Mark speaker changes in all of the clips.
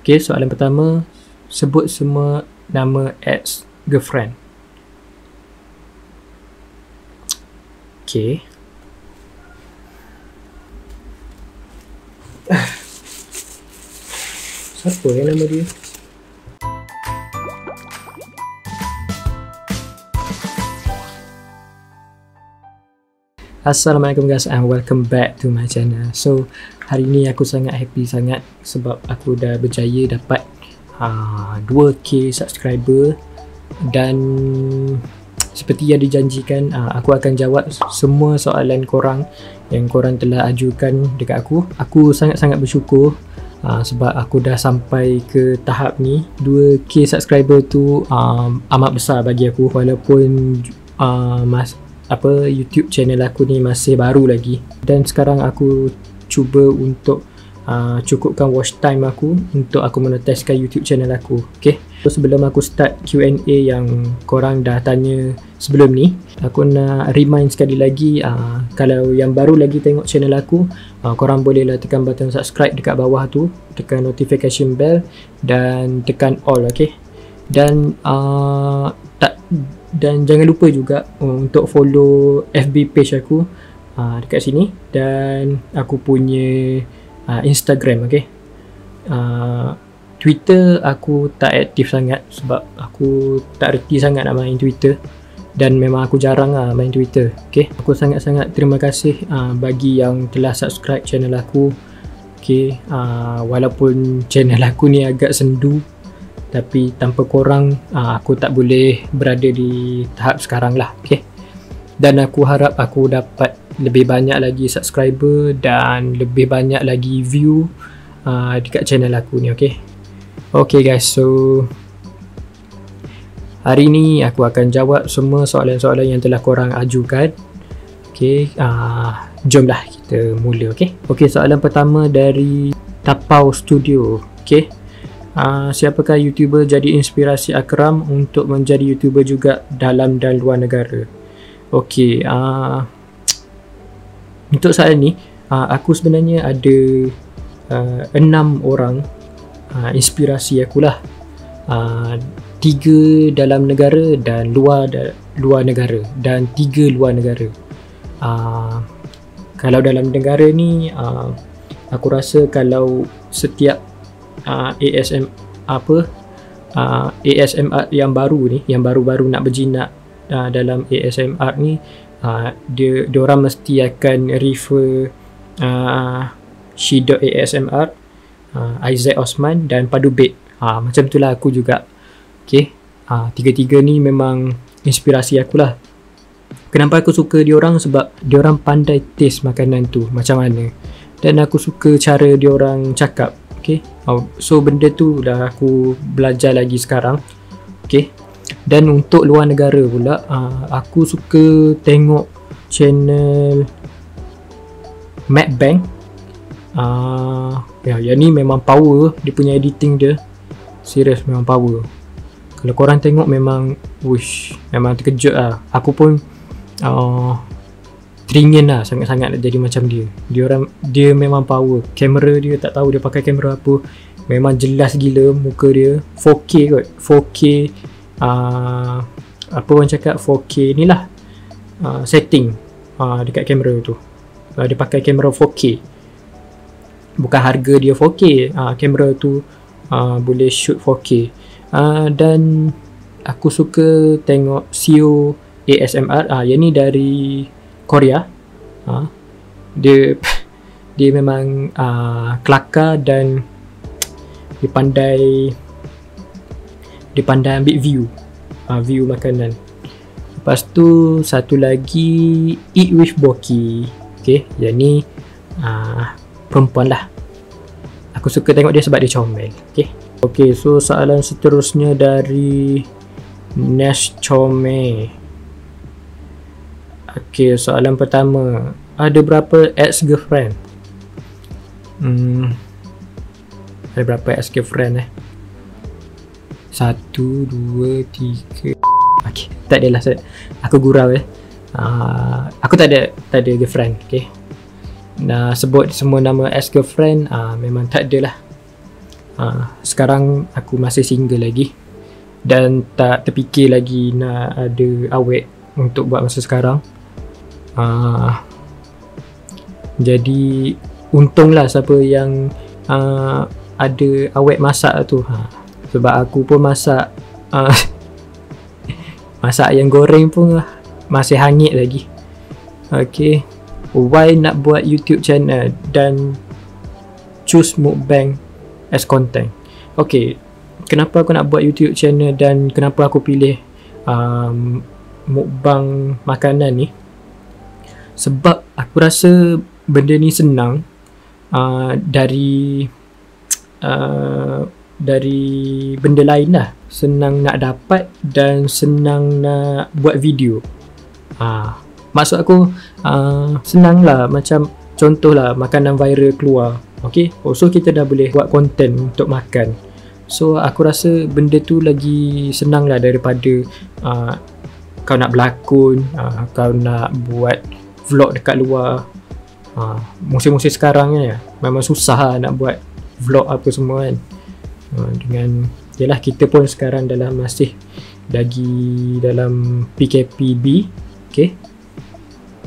Speaker 1: Okay, soalan pertama, sebut semua nama ex-girlfriend. Okay. Siapa yang nama dia? Assalamualaikum guys and welcome back to my channel. So hari ni aku sangat happy sangat sebab aku dah berjaya dapat 2k subscriber. Dan seperti yang dijanjikan, aku akan jawab semua soalan korang yang korang telah ajukan dekat aku. Aku sangat-sangat bersyukur sebab aku dah sampai ke tahap ni. 2k subscriber tu amat besar bagi aku, walaupun YouTube channel aku ni masih baru lagi. Dan sekarang aku cuba untuk cukupkan watch time aku untuk aku monetizekan YouTube channel aku. Okay, so sebelum aku start Q&A yang korang dah tanya sebelum ni, aku nak remind sekali lagi, kalau yang baru lagi tengok channel aku, korang bolehlah tekan button subscribe dekat bawah tu, tekan notification bell dan tekan all. Okay, dan dan jangan lupa juga untuk follow FB page aku dekat sini, dan aku punya Instagram. Okay, Twitter aku tak aktif sangat sebab aku tak reti sangat nak main Twitter, dan memang aku jarang main Twitter. Okay, aku sangat-sangat terima kasih bagi yang telah subscribe channel aku. Okay, walaupun channel aku ni agak sendu, tapi tanpa korang aku tak boleh berada di tahap sekarang lah. Okay, dan aku harap aku dapat lebih banyak lagi subscriber dan lebih banyak lagi view dekat channel aku ni. Okay, okay guys, so hari ni aku akan jawab semua soalan-soalan yang telah korang ajukan. Okay, jomlah kita mula. Okay, okay, soalan pertama dari Tapau Studio. Okay, siapakah YouTuber jadi inspirasi Akram untuk menjadi YouTuber juga dalam dan luar negara? Okey, untuk soalan ni, aku sebenarnya ada 6 orang inspirasi akulah. 3 dalam negara dan luar negara, dan 3 luar negara. Kalau dalam negara ni, aku rasa kalau setiap ASMR yang baru ni, yang baru-baru nak berjinak dalam ASMR ni, dia orang mesti akan refer She.ASMR, Isaac Osman dan Padu Bed. Macam tu lah aku juga. Okay, 3-3 ni memang inspirasi aku lah. Kenapa aku suka diorang? Sebab diorang pandai taste makanan tu macam mana, dan aku suka cara diorang cakap. Okay, so benda tu dah aku belajar lagi sekarang. Okay, dan untuk luar negara pula, aku suka tengok channel Macbang. Yang ni memang power, dia punya editing dia serius, memang power. Kalau korang tengok memang memang terkejut lah. Aku pun teringin lah sangat-sangat nak jadi macam dia. Dia memang power. Kamera dia, tak tahu dia pakai kamera apa, memang jelas gila muka dia. 4K kot, 4K apa orang cakap, 4K ni lah setting dekat kamera tu. Dia pakai kamera 4K, bukan harga dia 4K, kamera tu boleh shoot 4K. Dan aku suka tengok CEO ASMR, yang ni dari Korea. Dia memang kelakar, dan dia pandai ambil view makanan. Lepas tu satu lagi, Eat with Boki. Okay, yang ni perempuan lah. Aku suka tengok dia sebab dia comel. Okay, so soalan seterusnya dari Nash Chome. Okay, soalan pertama, ada berapa ex-girlfriend? Ada berapa ex-girlfriend 1, 2, 3. Okay, tak adalah, aku gurau aku tak ada girlfriend. Okay, sebut semua nama ex-girlfriend memang tak adalah. Sekarang aku masih single lagi dan tak terfikir lagi nak ada awet untuk buat masa sekarang. Jadi untunglah siapa yang ada awet masak tu. Sebab aku pun masak masak ayam goreng pun masih hangit lagi. Okay, why nak buat YouTube channel dan choose mukbang as content? Okay, kenapa aku nak buat YouTube channel dan kenapa aku pilih mukbang makanan ni? Sebab aku rasa benda ni senang dari benda lain lah. Senang nak dapat dan senang nak buat video. Maksud aku senang lah, macam contoh lah makanan viral keluar. Okay, so kita dah boleh buat konten untuk makan. So aku rasa benda tu lagi senang lah daripada kau nak berlakon, kau nak buat vlog dekat luar. Musim-musim sekarang ni memang susah lah nak buat vlog apa semua kan. Dengan yalah, kita pun sekarang masih lagi dalam PKPB. Okay,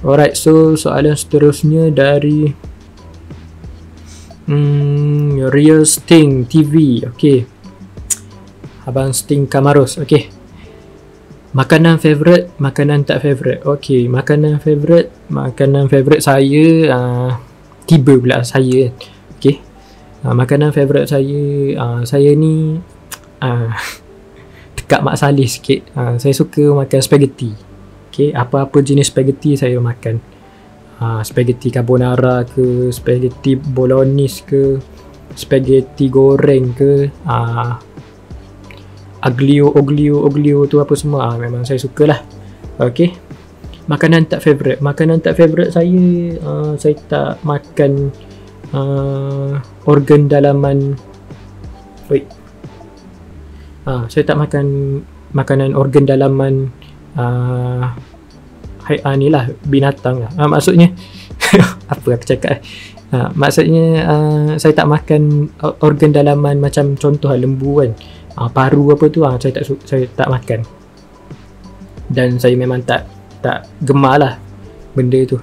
Speaker 1: alright, so soalan seterusnya dari Real Sting TV. Okay, Abang Sting Kamarus. Okay, makanan favourite, makanan tak favourite. Okay, makanan favourite saya tiba pula saya. Okay, makanan favourite saya ni dekat Mak Saleh sikit. Saya suka makan spaghetti. Okay, apa-apa jenis spaghetti saya makan. Spaghetti carbonara ke, spaghetti bolognese ke, spaghetti goreng ke, oglio tu apa semua, memang saya sukalah. Okay, makanan tak favourite saya tak makan organ dalaman. Saya tak makan makanan organ dalaman ni lah, binatang lah. Maksudnya apa aku cakap, maksudnya saya tak makan organ dalaman macam contoh lembu kan, paru apa tu, saya tak makan. Dan saya memang tak gemar lah benda tu.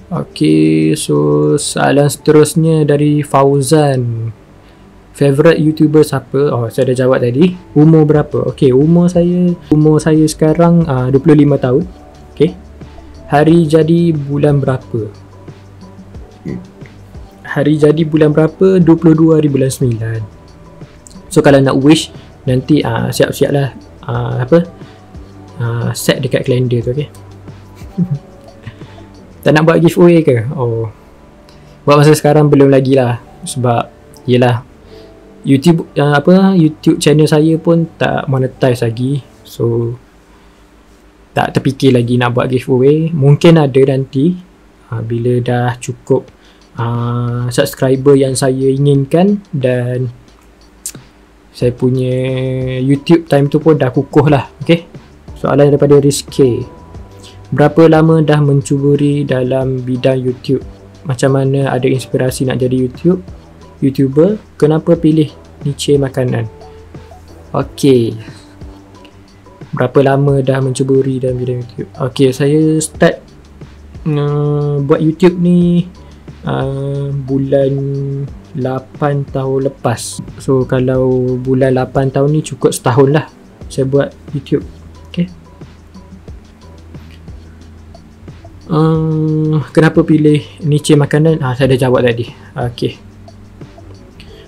Speaker 1: Okay, so soalan seterusnya dari Fauzan. Favorite YouTuber siapa? Saya dah jawab tadi. Umur berapa? Okay, umur saya sekarang 25 tahun. Okay, hari jadi bulan berapa? Hari jadi bulan berapa? 22 hari bulan 9. So kalau nak wish nanti siap-siap lah set dekat kalender tu. Okay. Tak nak buat giveaway ke? Buat masa sekarang belum lagi lah. Sebab yelah, YouTube channel saya pun tak monetize lagi. So tak terfikir lagi nak buat giveaway. Mungkin ada nanti bila dah cukup subscriber yang saya inginkan dan saya punya YouTube time tu pun dah kukuh lah. Okay, soalan daripada Rizky. Berapa lama dah mencuburi dalam bidang YouTube? Macam mana ada inspirasi nak jadi YouTuber? Kenapa pilih niche makanan? Okay, berapa lama dah mencuburi dalam bidang YouTube? Okay, saya start buat YouTube ni bulan 8 tahun lepas. So kalau bulan 8 tahun ni cukup setahun lah saya buat YouTube. Okay, kenapa pilih niche makanan? Saya dah jawab tadi. Okay,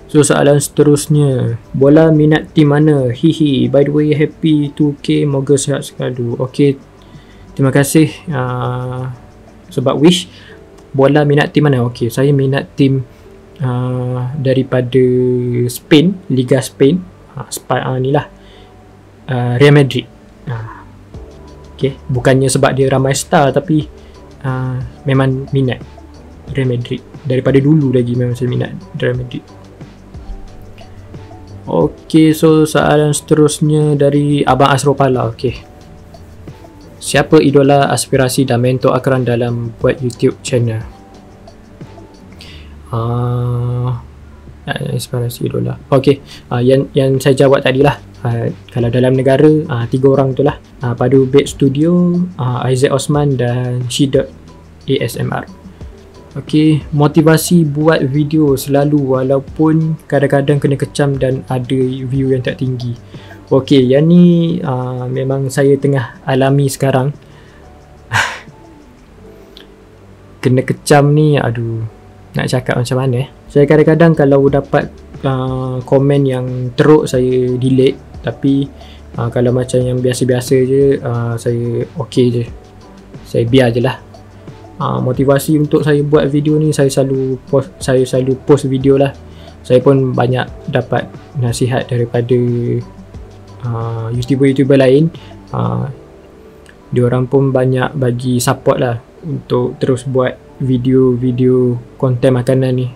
Speaker 1: so soalan seterusnya, bola minat tim mana? Hihi, by the way happy 2K, moga sihat selalu. Okay, terima kasih sebab wish. Bola minat tim mana? Okay, saya minat tim daripada Spain, Liga Spain, ni lah, Real Madrid. Okay, bukannya sebab dia ramai star, tapi memang minat Real Madrid. Daripada dulu lagi memang saya minat Real Madrid. Okay, so soalan seterusnya dari Abang Asropala. Okay, siapa idola, aspirasi dan mentor Akram dalam buat YouTube channel? inspirasi idola. Okey, yang saya jawab tadi lah. Kalau dalam negara, 3 orang tu lah. Padu Bed Studio, Isaac Osman dan She.ASMR. Okey, motivasi buat video selalu walaupun kadang-kadang kena kecam dan ada view yang tak tinggi. Okey, yang ni memang saya tengah alami sekarang. Kena kecam ni, aduh, nak cakap macam mana. Saya kadang-kadang kalau dapat komen yang teruk, saya delete. Tapi kalau macam yang biasa-biasa je, saya okey je, saya biar je lah. Motivasi untuk saya buat video ni, saya selalu post video lah. Saya pun banyak dapat nasihat daripada YouTuber lain. Diorang pun banyak bagi support lah untuk terus buat video konten makanan ni.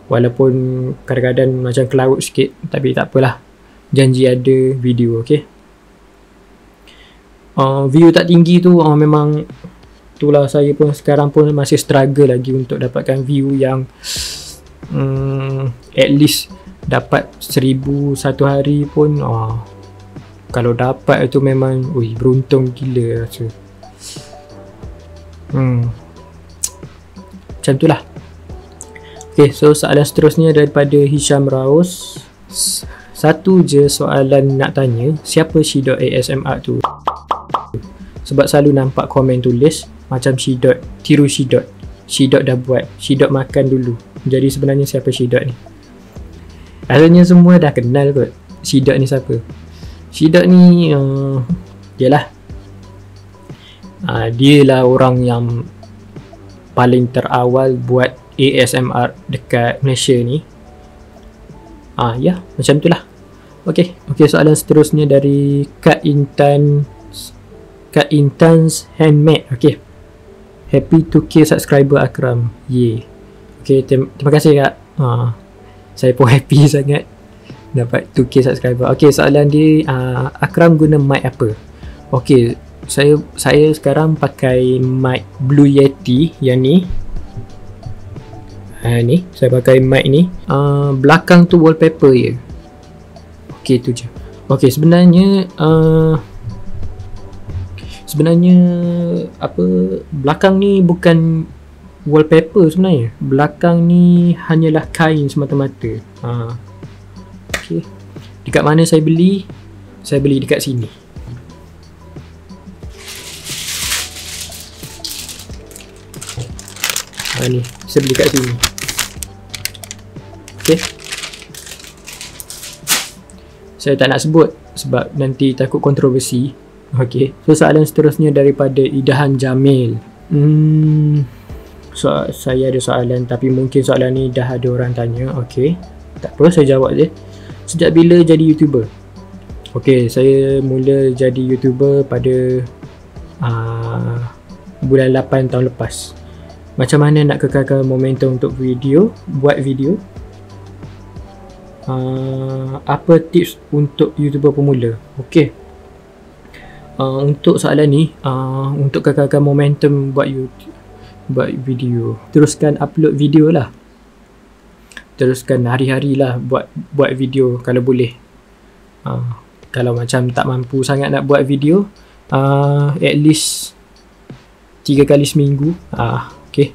Speaker 1: Walaupun kadang-kadang macam cloud sikit, tapi tak apalah, janji ada video. Okay, view tak tinggi tu memang itulah, saya pun sekarang pun masih struggle lagi untuk dapatkan view yang at least dapat 1000 satu hari pun. Kalau dapat itu memang beruntung gila rasa. Macam tu lah. Okay, so soalan seterusnya daripada Hisham Raus. Satu je soalan nak tanya, siapa She.ASMR tu? Sebab selalu nampak komen tulis macam tiru She. Dah buat, She. Makan dulu. Jadi sebenarnya siapa She. ni? Asalnya semua dah kenal kot She. ni siapa. She. ni dia lah orang yang paling terawal buat ASMR dekat Malaysia ni. Ya, macam tu lah. Okay, soalan seterusnya dari Kak Intan's Handmade. Okay, happy 2k subscriber Akram. Okay, terima kasih Kak. Saya pun happy sangat dapat 2k subscriber. Okay, soalan dia, Akram guna mic apa? Okay, saya sekarang pakai mic Blue Yeti yang ni. Ni saya pakai mic ni. Belakang tu wallpaper je. Okay, tu je. Okay, sebenarnya belakang ni bukan wallpaper sebenarnya. Belakang ni hanyalah kain semata-mata. Okay, dekat mana saya beli? Saya beli dekat sini. Ni saya beli kat sini. Okay, saya tak nak sebut sebab nanti takut kontroversi. Okay, so soalan seterusnya daripada Idahan Jamil. Saya ada soalan, tapi mungkin soalan ni dah ada orang tanya. Okay, tak apa, saya jawab je. Sejak bila jadi YouTuber? Okay, saya mula jadi YouTuber pada bulan 8 tahun lepas. Macam mana nak kekalkan momentum untuk buat video? Apa tips untuk YouTuber pemula? Okay, untuk soalan ni, untuk kekalkan momentum buat video, teruskan upload video lah. Teruskan hari-hari lah buat video kalau boleh. Kalau macam tak mampu sangat nak buat video, at least 3 kali seminggu. Okay,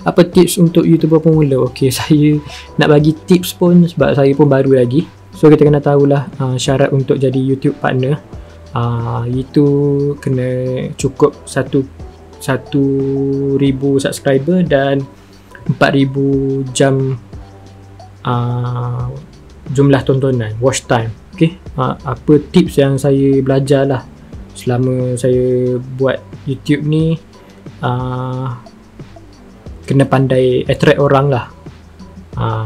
Speaker 1: apa tips untuk YouTuber pemula? Okay, saya nak bagi tips pun sebab saya pun baru lagi. So kita kena tahulah syarat untuk jadi YouTube partner. Itu kena cukup 1,000 subscriber dan 4,000 jam jumlah tontonan, watch time. Okay, apa tips yang saya belajar lah selama saya buat YouTube ni? Kena pandai attract orang lah.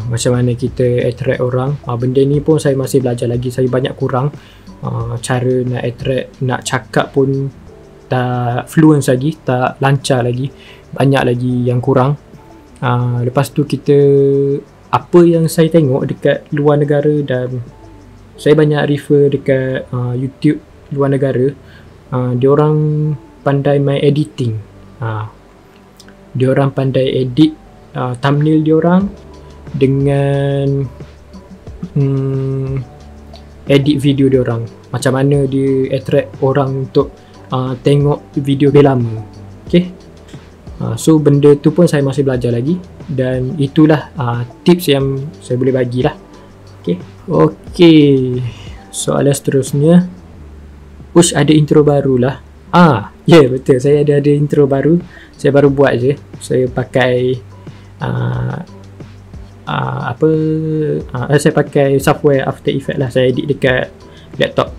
Speaker 1: Macam mana kita attract orang, benda ni pun saya masih belajar lagi. Saya banyak kurang cara nak attract, nak cakap pun tak fluent lagi, tak lancar lagi, banyak lagi yang kurang. Lepas tu kita, apa yang saya tengok dekat luar negara, dan saya banyak refer dekat YouTube luar negara, diorang pandai main editing. Diorang pandai edit thumbnail diorang, dengan edit video dia orang, macam mana dia attract orang untuk tengok video dia lama. Okay, so benda tu pun saya masih belajar lagi, dan itulah tips yang saya boleh bagilah. Okay, soalan seterusnya, Ush ada intro baru lah. Betul, saya ada intro baru. Saya baru buat je. Saya pakai saya pakai software After Effects lah. Saya edit dekat laptop.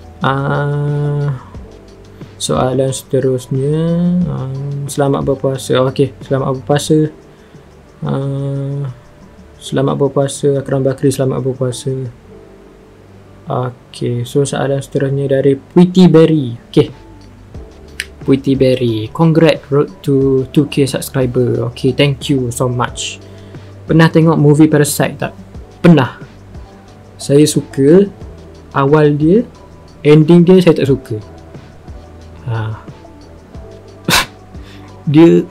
Speaker 1: Soalan seterusnya, selamat berpuasa. Okay, selamat berpuasa. Selamat berpuasa Akram Bakri, selamat berpuasa. Okay, so soalan seterusnya dari Pretty Berry. Okay, Pretty Berry, congrats road to 2k subscriber. Okay, thank you so much. Pernah tengok movie Parasite tak? Pernah. Saya suka awal dia, ending dia saya tak suka. Dia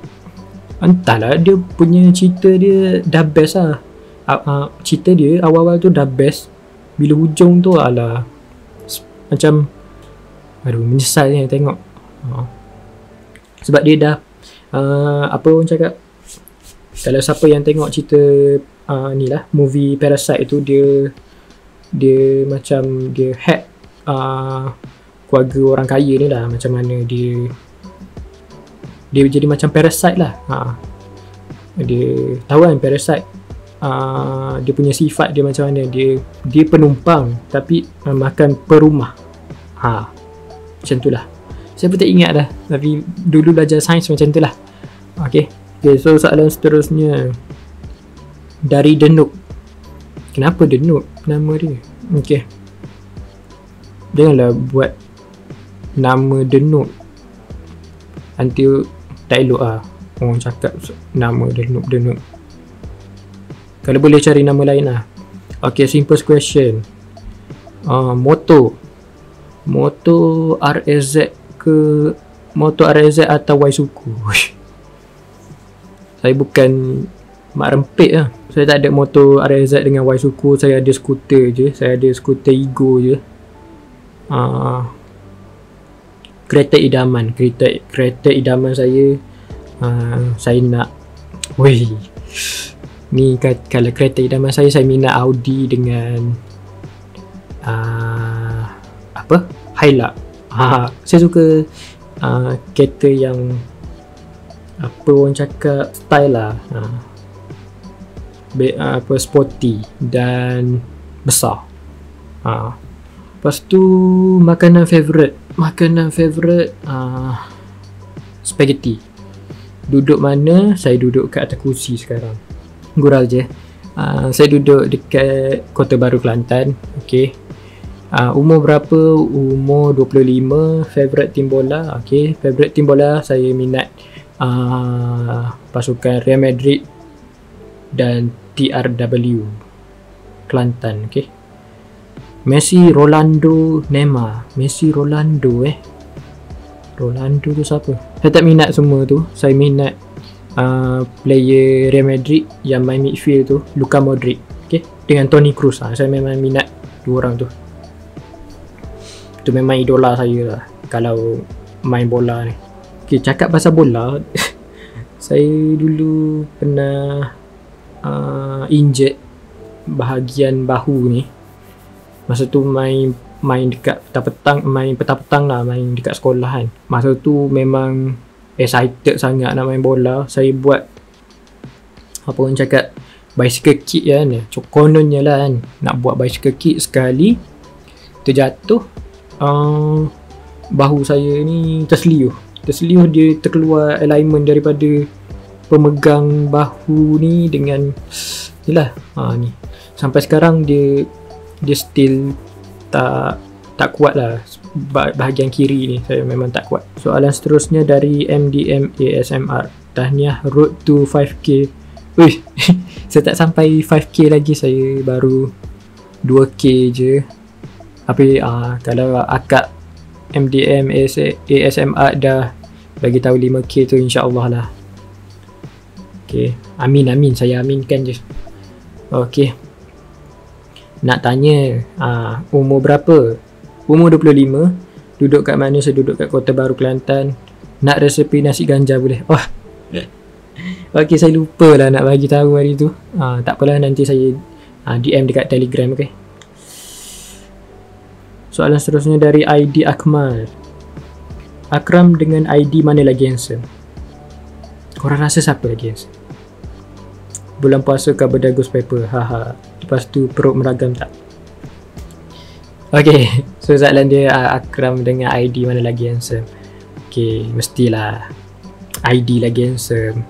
Speaker 1: entahlah, dia punya cerita dia dah best lah. Cerita dia awal-awal tu dah best. Bila hujung tu macam menyesal ni tengok. Sebab dia dah apa orang cakap, kalau siapa yang tengok cerita ni lah, movie Parasite tu, dia macam dia hack keluarga orang kaya ni lah. Macam mana dia jadi macam parasite lah. Dia tahu kan parasite, dia punya sifat dia macam mana, dia penumpang tapi makan perumah. Macam tu lah. Saya pun tak ingat dah, tapi dulu belajar sains macam tu lah. Okay, so soalan seterusnya dari Denuk. Kenapa Denuk nama dia? Okay, janganlah buat nama Denuk nanti tak elok lah orang cakap nama Denuk. Kalau boleh cari nama lain lah. Okay, simple question. Moto RSZ ke Moto RSZ atau Y-Suku? Saya bukan mak rempit lah. Saya tak ada motor RSZ dengan Y-Suku. Saya ada skuter je. Saya ada skuter Ego je. Kereta idaman saya, saya nak ni kalau kereta idaman saya minat Audi dengan Hilux. Saya suka kereta yang apa orang cakap style lah, sporty dan besar. Lepas tu makanan favourite spaghetti. Duduk mana? Saya duduk kat atas kursi sekarang. Gurau je. Saya duduk dekat Kota Baru, Kelantan. Okay. Umur berapa? Umur 25. Favourite team bola? Okay. Favourite team bola saya minat pasukan Real Madrid dan TRW Kelantan. Okay. Messi, Rolando, Neymar. Messi, Rolando Rolando tu siapa? Saya tak minat semua tu. Saya minat player Real Madrid yang main midfield tu, Luka Modric, okay? Dengan Toni Kroos. Saya memang minat dua orang tu. Tu memang idola saya lah kalau main bola ni. Okay, cakap pasal bola saya dulu pernah injured bahagian bahu ni. Masa tu main dekat petang-petang lah, main dekat sekolahan. Masa tu memang excited sangat nak main bola. Saya buat apa orang cakap, bicycle kick kan. Kononnya lah kan, nak buat bicycle kick sekali terjatuh, bahu saya ni terseliuh. Dia terkeluar alignment daripada pemegang bahu ni dengan inilah ni. Sampai sekarang dia still tak kuat lah. Bahagian kiri ni saya memang tak kuat. Soalan seterusnya dari MDM ASMR. Tahniah road to 5k. Saya tak sampai 5k lagi. Saya baru 2k je. Tapi kalau akak MDM ASMR dah bagi tahu 5k tu, insyaAllah lah. Okay, amin, saya aminkan je. Okey. Nak tanya, umur berapa? Umur 25. Duduk kat mana? Saya duduk kat Kota Baru, Kelantan. Nak resepi nasi ganja boleh? Okey, saya lupa lah nak bagi tahu hari tu. Tak apalah, nanti saya DM dekat Telegram, okey. Soalan seterusnya dari ID Akmal. Akram dengan ID mana lagi handsome? Korang rasa siapa lagi handsome? Bulan puasa kau berdagus paper. Haha. Lepas tu perut meragam tak? Okay, so soalan dia, Akram dengan ID mana lagi handsome? Okay, mestilah ID lagi handsome.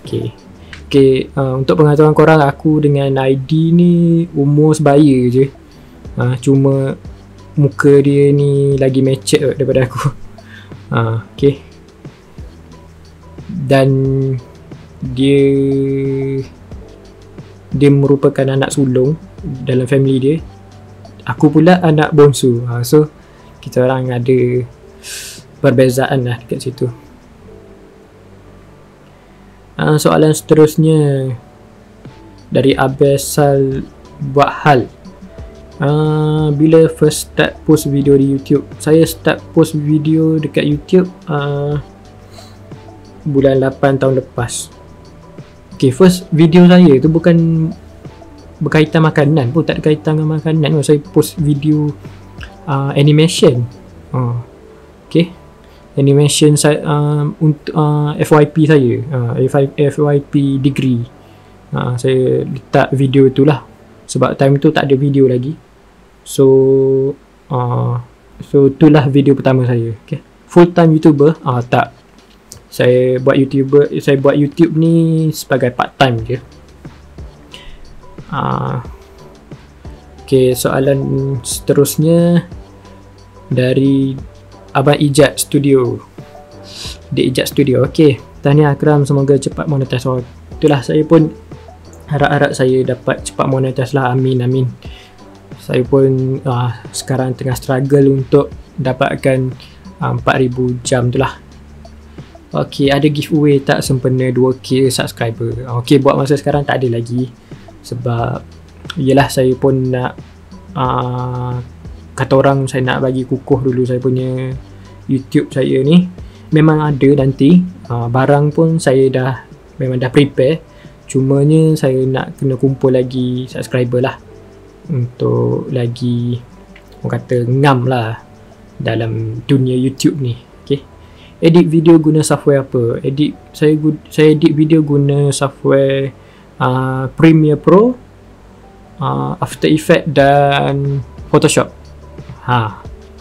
Speaker 1: Okay, untuk pengetahuan korang, aku dengan ID ni umur sebaya je. Cuma muka dia ni lagi matured daripada aku. Okay. Dan dia merupakan anak sulung dalam family dia. Aku pula anak bongsu. So kita orang ada perbezaan lah dekat situ. Soalan seterusnya dari Abesal Buat Hal. Bila first start post video di YouTube? Saya start post video dekat YouTube bulan 8 tahun lepas. Okay, first video saya tu bukan berkaitan makanan pun, tak ada kaitan dengan makanan. Saya post video animation. Okay, animation saya untuk FYP saya, FYP degree. Saya letak video tu lah, sebab time tu tak ada video lagi. So itulah video pertama saya. Okay, full time YouTuber tak. Saya buat YouTube ni sebagai part time je. Okay, soalan seterusnya dari Abang Ijat Studio. Di Ijat Studio. Okay, tahniah Akram, semoga cepat monetize. Itulah, saya pun harap-harap saya dapat cepat monetize lah. Amin. Saya pun sekarang tengah struggle untuk dapatkan 4,000 jam tu lah. Okay, ada giveaway tak sempena 2k subscriber? Okay, buat masa sekarang tak ada lagi. Sebab yelah, saya pun nak kata orang, saya nak bagi kukuh dulu saya punya YouTube saya ni. Memang ada nanti, barang pun saya memang dah prepare. Cumanya saya nak kena kumpul lagi subscriber lah, untuk lagi orang kata ngam lah dalam dunia YouTube ni. Okay, edit video guna software apa? Saya edit video guna software Premiere Pro, After Effects dan Photoshop.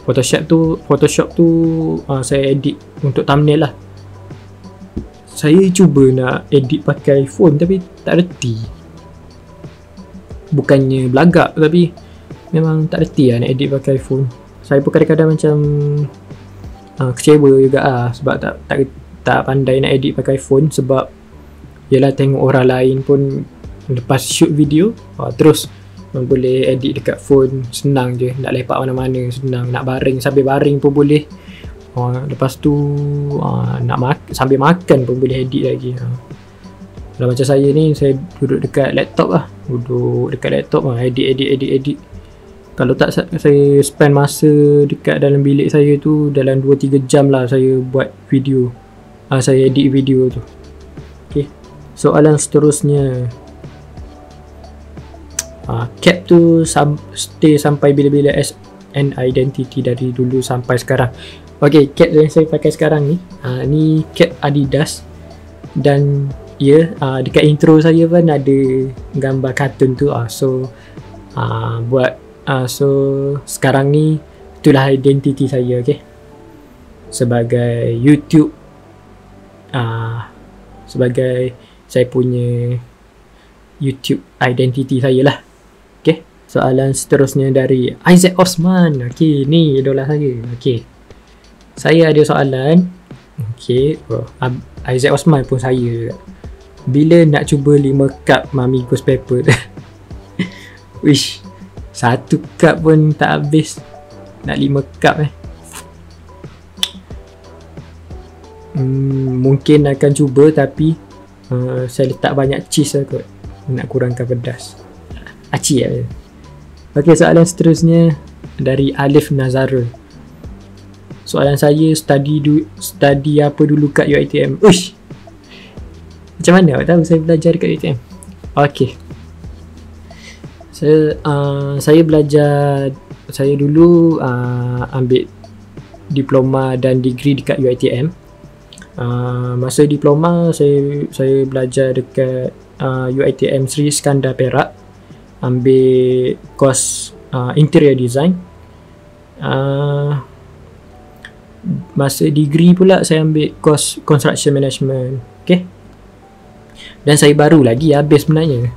Speaker 1: Photoshop tu saya edit untuk thumbnail lah. Saya cuba nak edit pakai phone tapi tak reti. Bukannya belagak, tapi memang tak reti lah nak edit pakai phone. Saya pun kadang-kadang macam kecewa juga sebab tak pandai nak edit pakai phone. Sebab yelah, tengok orang lain pun lepas shoot video terus boleh edit dekat phone, senang je. Nak lepak mana-mana senang, nak baring sambil baring pun boleh. Lepas tu nak sambil makan pun boleh edit lagi. Kalau macam saya ni, saya duduk dekat laptop edit. Kalau tak, saya spend masa dekat dalam bilik saya tu dalam 2-3 jam lah saya buat video. Saya edit video tu. Okay, soalan seterusnya, cap tu stay sampai bila-bila as an identity dari dulu sampai sekarang. Okay, cap yang saya pakai sekarang ni, ni cap Adidas. Dan dekat intro saya pun ada gambar kartun tu. So sekarang ni itulah identiti saya. Okay, sebagai YouTube, sebagai saya punya YouTube identiti saya lah. Okay, soalan seterusnya dari Isaac Osman. Okay, ni idola saya. Okay, saya ada soalan. Okay, Isaac Osman pun saya. Bila nak cuba 5 cup Mami Ghost Pepper? Wish, 1 cup pun tak habis, nak 5 cup Mungkin akan cuba, tapi saya letak banyak cheese lah kot, nak kurangkan pedas. Aci ya. Okey, soalan seterusnya dari Alif Nazara. Soalan saya, study apa dulu kat UiTM? Uish, macam mana awak tahu saya belajar kat UiTM? Okey, saya belajar, saya dulu ambil diploma dan degree dekat UiTM. Masa diploma saya belajar dekat UiTM Sri Iskandar Perak, ambil course interior design. Masa degree pula saya ambil course construction management. Okay, dan saya baru lagi habis sebenarnya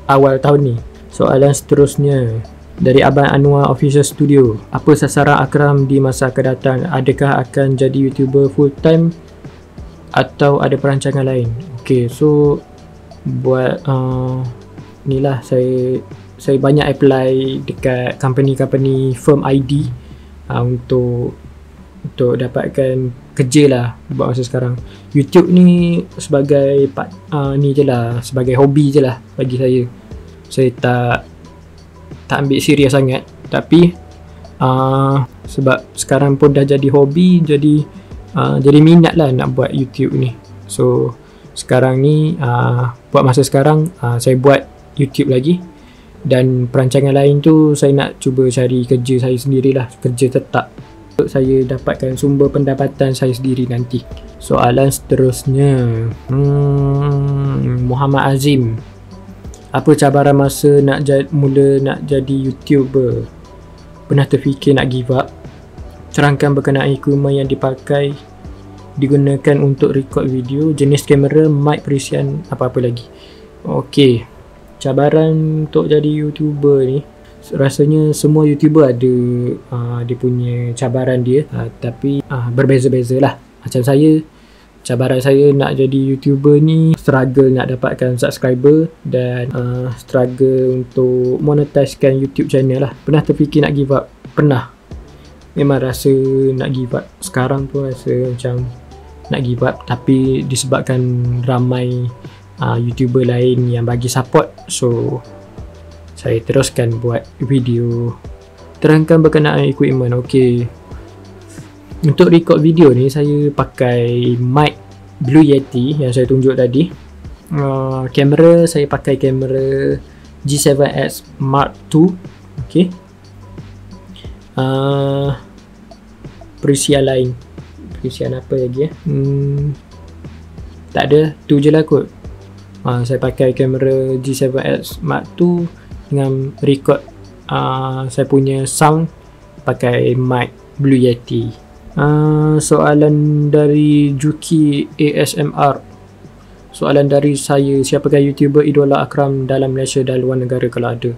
Speaker 1: awal tahun ni. Soalan seterusnya dari Abang Anwar Official Studio. Apa sasaran Akram di masa akan datang? Adakah akan jadi YouTuber full time atau ada perancangan lain? Okay, so buat ni lah, saya banyak apply dekat company firm ID untuk dapatkan kerja lah buat masa sekarang. YouTube ni sebagai ni je lah, sebagai hobi je lah bagi saya. Saya tak ambil serius sangat, tapi sebab sekarang pun dah jadi hobi, jadi minat lah nak buat YouTube ni. So sekarang ni buat masa sekarang saya buat YouTube lagi, dan perancangan lain tu saya nak cuba cari kerja saya sendirilah, kerja tetap, untuk saya dapatkan sumber pendapatan saya sendiri nanti. Soalan seterusnya, Muhammad Azim. Apa cabaran masa mula nak jadi YouTuber? Pernah terfikir nak give up? Terangkan berkenaan equipment yang digunakan untuk record video, jenis kamera, mic, perisian, apa-apa lagi. Okey, cabaran untuk jadi YouTuber ni, rasanya semua YouTuber ada dia punya cabaran dia, tapi berbeza-beza lah. Macam saya, cabaran saya nak jadi YouTuber ni, struggle nak dapatkan subscriber dan struggle untuk monetizekan YouTube channel lah. Pernah terfikir nak give up? Pernah. Memang rasa nak give up. Sekarang pun rasa macam nak give up, tapi disebabkan ramai YouTuber lain yang bagi support, so saya teruskan buat video. Terangkan berkenaan equipment. Okey, untuk record video ni saya pakai mic Blue Yeti yang saya tunjuk tadi. Kamera saya pakai kamera G7X Mark II. Okey, perisian apa lagi tak ada, tu je lah kot. Saya pakai kamera G7X Mark II dengan record saya punya sound pakai mic Blue Yeti. Soalan dari Juki ASMR. Soalan dari saya, siapakah YouTuber idola Akram dalam Malaysia dan luar negara kalau ada?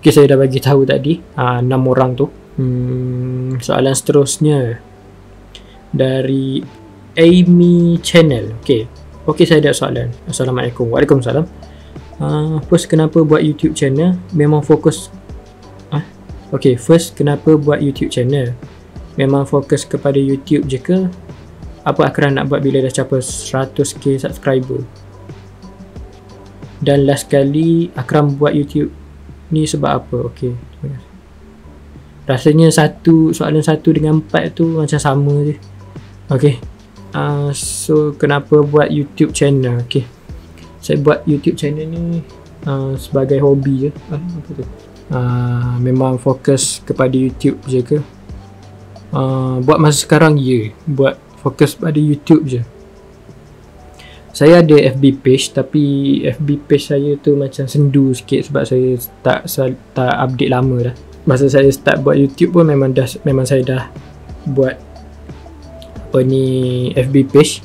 Speaker 1: Okay, saya dah bagi tahu tadi 6 orang tu. Soalan seterusnya dari Amy Channel. Okay, saya ada soalan. Assalamualaikum. Waalaikumsalam. First, kenapa buat YouTube channel? Memang fokus first, kenapa buat YouTube channel? Memang fokus kepada YouTube je ke? Apa Akram nak buat bila dah capai 100k subscriber? Dan last kali Akram buat YouTube ni sebab apa? Okay, rasanya soalan 1 dengan 4 tu macam sama je. Okay, so kenapa buat YouTube channel? Okay, saya buat YouTube channel ni sebagai hobi je. Memang fokus kepada YouTube je ke? Buat masa sekarang buat fokus pada YouTube je. Saya ada FB page, tapi FB page saya tu macam sendu sikit sebab saya tak update lama dah. Masa saya start buat YouTube pun memang saya dah buat FB page,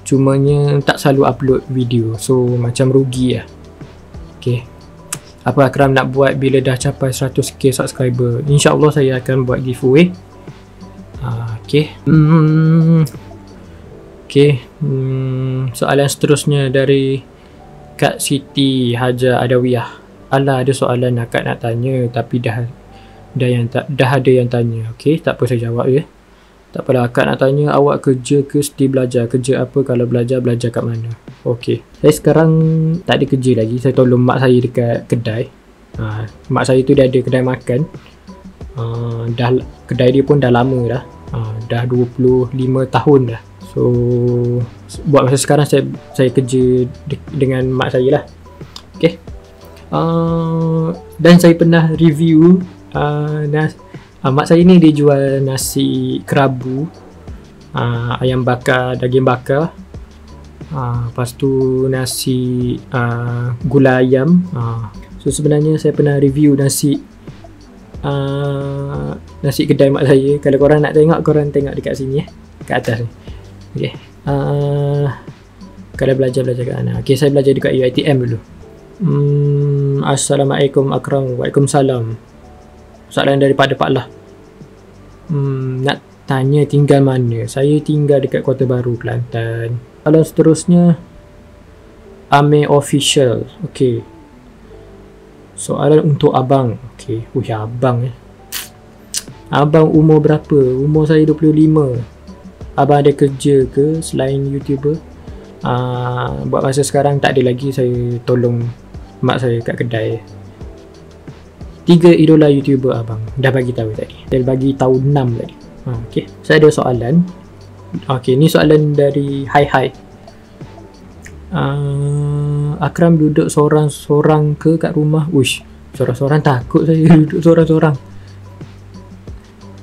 Speaker 1: cumanya tak selalu upload video, so macam rugi lah. Okay, apa Akram nak buat bila dah capai 100k subscriber? InsyaAllah saya akan buat giveaway. Soalan seterusnya dari Kak Siti Haja Adawiyah. Alah, ada soalan akak nak tanya tapi dah ada yang tanya. Okay, tak apa, saya jawab je. Tak apalah, akak nak tanya, awak kerja ke seti belajar? Kerja apa? Kalau belajar kat mana? Okay, saya sekarang tak ada kerja lagi. Saya tolong mak saya dekat kedai. Mak saya tu dia ada kedai makan. Kedai dia pun dah lama dah. Dah 25 tahun dah. So buat masa sekarang saya kerja dengan mak saya lah. Okay. Dan saya pernah review mak saya ni dia jual nasi kerabu, ayam bakar, daging bakar, lepas tu nasi gula ayam. So sebenarnya saya pernah review nasi kedai mak saya. Kalau korang nak tengok, korang tengok dekat sini kat atas ni. Okay. Kalau belajar kat mana? Okay, saya belajar dekat UiTM dulu. Assalamualaikum Akram. Waalaikumsalam. Soalan daripada Pak Lah. Nak tanya tinggal mana? Saya tinggal dekat Kota Baru, Kelantan. Soalan seterusnya, Ame Official. Okay. Soalan untuk abang. Okay. Abang Abang umur berapa? Umur saya 25. Abang ada kerja ke selain YouTuber? Buat masa sekarang tak ada lagi. Saya tolong mak saya kat kedai. 3 idola YouTuber abang. Dah bagi tahu tadi. Dah bagi tahu 6 tadi. Okay. Saya ada soalan. Okay, ni soalan dari Hai. Akram duduk sorang-sorang ke kat rumah? Uish, sorang-sorang takut saya duduk sorang-sorang.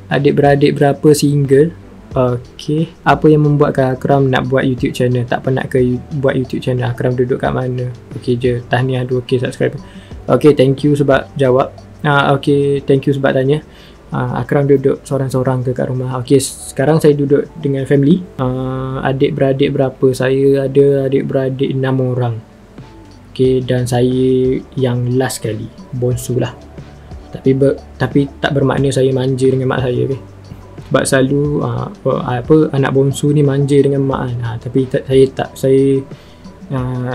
Speaker 1: Adik-beradik berapa single? Okay. Apa yang membuatkan Akram nak buat YouTube channel? Tak pernah ke buat YouTube channel? Akram duduk kat mana? Okay je. Tahniah 2k subscriber. Okay, thank you sebab jawab. Okay, thank you sebab tanya. Akram duduk sorang-sorang ke kat rumah? Okay, sekarang saya duduk dengan family. Adik-beradik berapa? Saya ada adik-beradik 6 orang. Okay, dan saya yang last kali, bonsu lah. Tapi tak bermakna saya manja dengan mak saya. Okay? Sebab selalu anak bonsu ni manja dengan mak kan. Tapi saya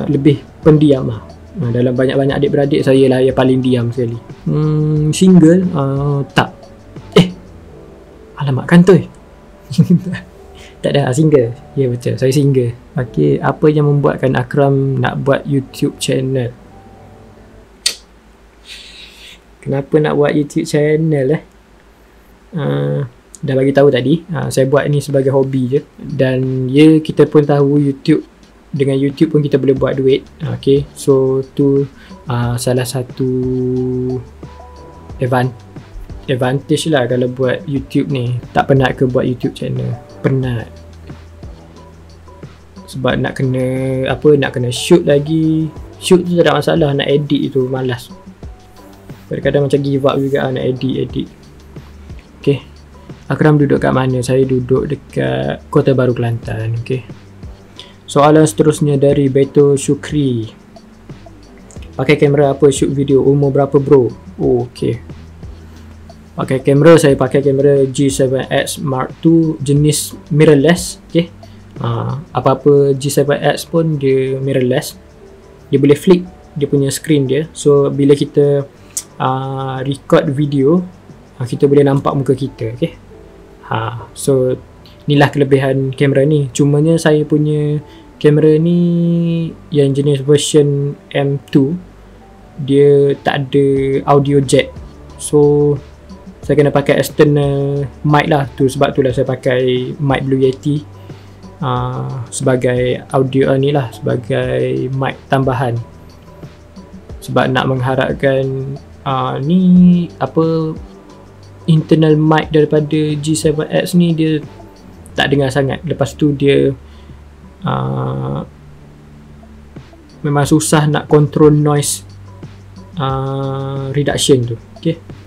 Speaker 1: lebih pendiam lah. Dalam banyak-banyak adik-beradik, saya lah yang paling diam sekali. Single? Tak. Alamak, kantoi. Tak ada, single. Ya, betul, saya single. Okay, apa yang membuatkan Akram nak buat YouTube channel? Kenapa nak buat YouTube channel dah bagi tahu tadi. Saya buat ni sebagai hobi je. Dan kita pun tahu dengan YouTube pun kita boleh buat duit. Okay, so tu salah satu advantage lah kalau buat YouTube ni. Tak penat ke buat YouTube channel? Penat. Sebab nak kena shoot lagi. Shoot tu tak ada masalah, nak edit tu malas. Kadang-kadang macam give up juga nak edit. Okay, Akram duduk kat mana? Saya duduk dekat Kota Baru, Kelantan. Okay. Soalan seterusnya dari Beto Syukri. Pakai kamera apa shoot video? Umur berapa bro? Okay. Pakai kamera, saya pakai kamera G7X Mark II jenis mirrorless. Okay. Apa-apa G7X pun dia mirrorless. Dia boleh flip dia punya screen dia. So bila kita record video, kita boleh nampak muka kita. Okay. So inilah kelebihan kamera ni. Cumanya saya punya kamera ni yang jenis version M2, dia tak ada audio jack. So saya kena pakai external mic lah tu. Sebab tu lah saya pakai mic Blue Yeti sebagai audio ni lah, sebagai mic tambahan. Sebab nak mengharapkan internal mic daripada G7X ni dia tak dengar sangat. Lepas tu dia memang susah nak control noise reduction tu.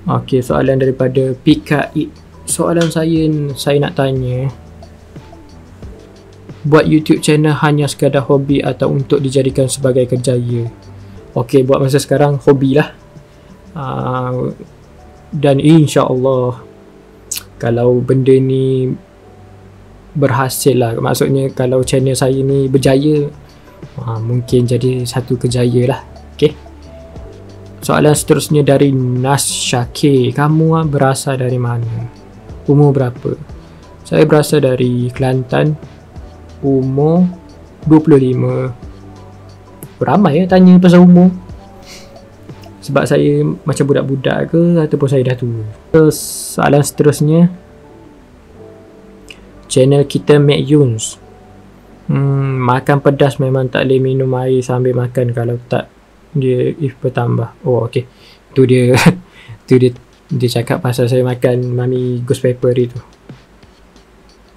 Speaker 1: Okay, soalan daripada Pika. Soalan saya nak tanya, buat YouTube channel hanya sekadar hobi atau untuk dijadikan sebagai kerjaya? Okay, buat masa sekarang hobi lah. Dan insya-Allah kalau benda ni berhasil lah, maksudnya kalau channel saya ni berjaya, mungkin jadi satu kerjaya lah. Okay. Soalan seterusnya dari Nas Syakir. Kamu berasal dari mana? Umur berapa? Saya berasal dari Kelantan. Umur 25. Ramai tanya pasal umur. sebab saya macam budak-budak ke ataupun saya dah tua. Soalan seterusnya, channel kita Mac Yuns. Makan pedas memang tak boleh minum air sambil makan, kalau tak dia bertambah. Oh okey, tu dia tu dia cakap pasal saya makan Mami Ghost Pepper itu.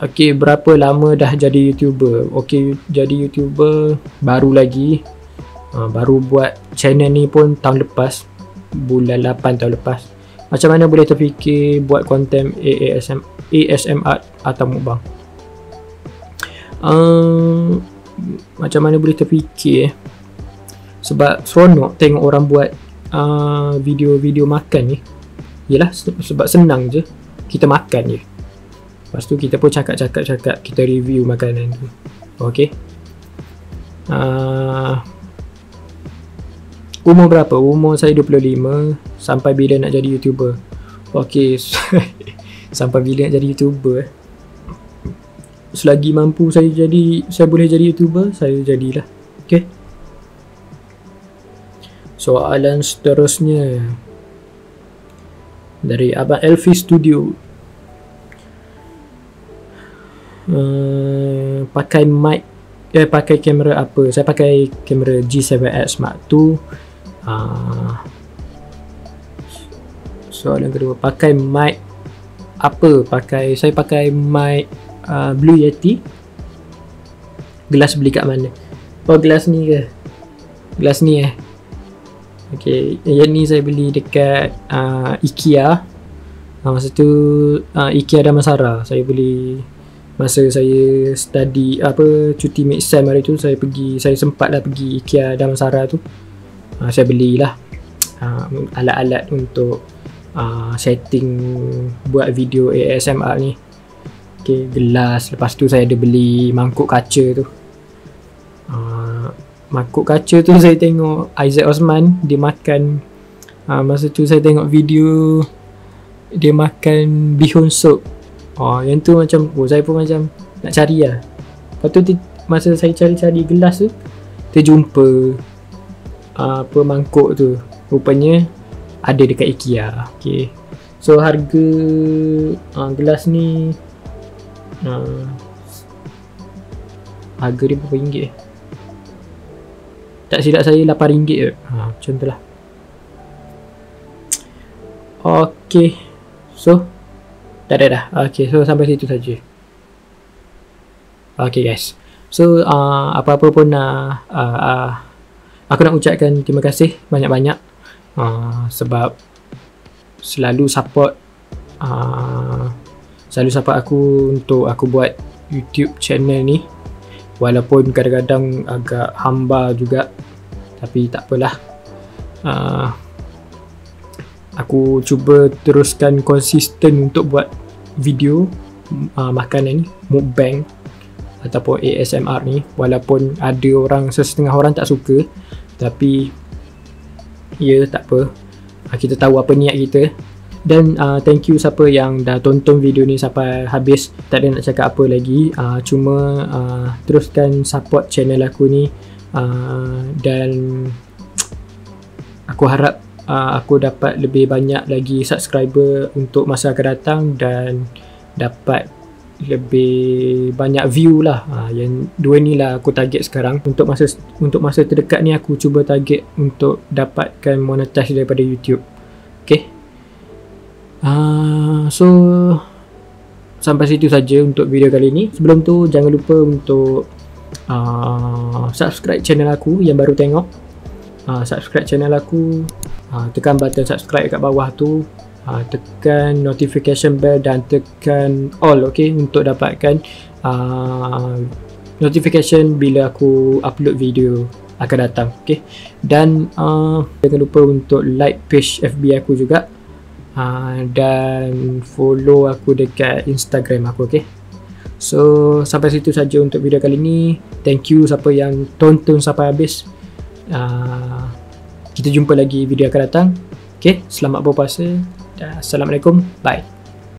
Speaker 1: Okey, berapa lama dah jadi YouTuber? Okey, jadi YouTuber baru lagi. Baru buat channel ni pun tahun lepas, bulan 8 tahun lepas. Macam mana boleh terfikir buat konten ASMR atau mukbang? Macam mana boleh terfikir? Sebab seronok tengok orang buat video-video makan ni. Yelah, sebab senang je, kita makan je, lepas tu kita pun cakap, kita review makanan tu. Okay. Umur berapa? Umur saya 25. Sampai bila nak jadi YouTuber? Okay. Sampai bila nak jadi YouTuber? Selagi mampu saya boleh jadi YouTuber, saya jadilah. Okay. Soalan seterusnya dari Abang Elfi Studio. Pakai mic, pakai kamera apa? Saya pakai kamera G7X Mark II. Soalan kedua, pakai mic apa? Saya pakai mic Blue Yeti. Gelas beli kat mana? Oh, gelas ni ke? Gelas ni Okay, yang ni saya beli dekat IKEA. Masa tu IKEA Damansara. Saya beli masa saya study cuti mid-sem hari tu. Saya sempatlah pergi IKEA Damansara tu. Saya belilah alat-alat untuk setting buat video ASMR ni. Okay, gelas. Lepas tu saya ada beli mangkuk kaca tu. Mangkuk kaca tu saya tengok Isaac Osman dia makan. Masa tu saya tengok video dia makan bihun soup. Yang tu macam saya pun macam nak cari lah. Lepas tu masa saya cari-cari gelas tu, terjumpa mangkuk tu. Rupanya ada dekat IKEA. Okay. So harga gelas ni harga dia berapa ringgit? Tak silap saya RM8 je. Macam tu lah. Okay. So dah. Okay, so sampai situ saja. Okay guys. So apa-apa pun aku nak ucapkan terima kasih banyak-banyak sebab selalu support aku untuk aku buat YouTube channel ni. Walaupun kadang-kadang agak hamba juga, tapi tak apalah. Aku cuba teruskan konsisten untuk buat video makanan ni, mukbang ataupun ASMR ni. Walaupun ada setengah orang tak suka, tapi ya tak apa, kita tahu apa niat kita. Dan thank you siapa yang dah tonton video ni sampai habis. Tak ada nak cakap apa lagi, cuma teruskan support channel aku ni, dan aku harap aku dapat lebih banyak lagi subscriber untuk masa akan datang, dan dapat lebih banyak view lah. Yang dua ni lah aku target sekarang. Untuk masa terdekat ni aku cuba target untuk dapatkan monetize daripada YouTube. Okay. So sampai situ saja untuk video kali ni. Sebelum tu jangan lupa untuk subscribe channel aku yang baru tengok. Subscribe channel aku, tekan button subscribe kat bawah tu, tekan notification bell dan tekan all, okay, untuk dapatkan notification bila aku upload video akan datang. Okay. Dan jangan lupa untuk like page FB aku juga, dan follow aku dekat Instagram aku. Okay. So sampai situ saja untuk video kali ni. Thank you siapa yang tonton sampai habis. Kita jumpa lagi video akan datang. Okay, selamat berpuasa. Assalamualaikum. Bye.